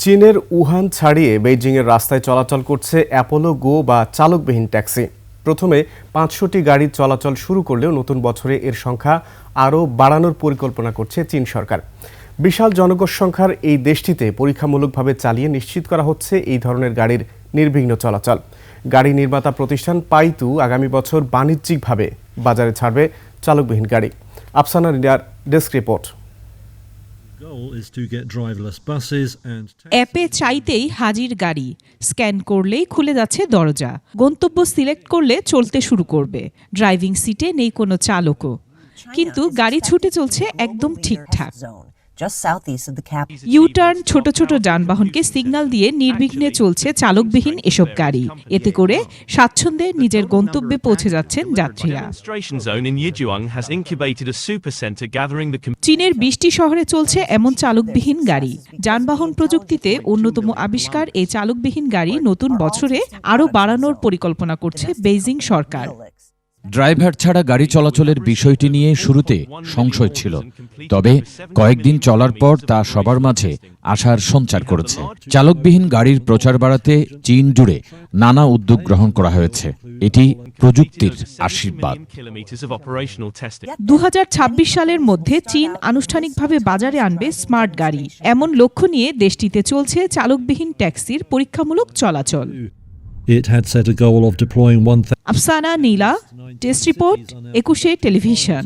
চীনের উহান ছাড়িয়ে বেইজিংয়ের রাস্তায় চলাচল করছে অ্যাপোলো গো বা চালকবিহীন ট্যাক্সি। প্রথমে ৫০০টি গাড়ি চলাচল শুরু করলেও নতুন বছরে এর সংখ্যা আরও বাড়ানোর পরিকল্পনা করছে চীন সরকার। বিশাল জনগোষ্ঠী সংখ্যার এই দেশটিতে পরীক্ষামূলকভাবে চালিয়ে নিশ্চিত করা হচ্ছে এই ধরনের গাড়ির নির্বিঘ্ন চলাচল। গাড়ি নির্মাতা প্রতিষ্ঠান পাইতু আগামী বছর বাণিজ্যিকভাবে বাজারে ছাড়বে চালকবিহীন গাড়ি। আফসানা রিনার ডেস্ক রিপোর্ট। অ্যাপে চাইতেই হাজির গাড়ি, স্ক্যান করলেই খুলে যাচ্ছে দরজা, গন্তব্য সিলেক্ট করলে চলতে শুরু করবে। ড্রাইভিং সিটে নেই কোনো চালকও, কিন্তু গাড়ি ছুটে চলছে একদম ঠিকঠাক। ইউটার্ন, ছোট ছোট যানবাহনকে সিগন্যাল দিয়ে নির্বিঘ্নে চলছে চালকবিহীন এসব গাড়ি। এতে করে স্বাচ্ছন্দ্যে নিজের গন্তব্যে পৌঁছে যাচ্ছেন যাত্রীরা। চীনের ২০টি শহরে চলছে এমন চালকবিহীন গাড়ি। যানবাহন প্রযুক্তিতে অন্যতম আবিষ্কার এই চালকবিহীন গাড়ি নতুন বছরে আরও বাড়ানোর পরিকল্পনা করছে বেইজিং সরকার। ড্রাইভার ছাড়া গাড়ি চলাচলের বিষয়টি নিয়ে শুরুতে সংশয় ছিল, তবে কয়েকদিন চলার পর তা সবার মাঝে আশার সঞ্চার করেছে। চালকবিহীন গাড়ির প্রচার বাড়াতে চীন জুড়ে নানা উদ্যোগ গ্রহণ করা হয়েছে। এটি প্রযুক্তির আশীর্বাদ। ২০২৬ সালের মধ্যে চীন আনুষ্ঠানিকভাবে বাজারে আনবে স্মার্ট গাড়ি। এমন লক্ষ্য নিয়ে দেশটিতে চলছে চালকবিহীন ট্যাক্সির পরীক্ষামূলক চলাচল। It had set a goal of deploying 1,000 Afsana Nila, test report, ২১ television.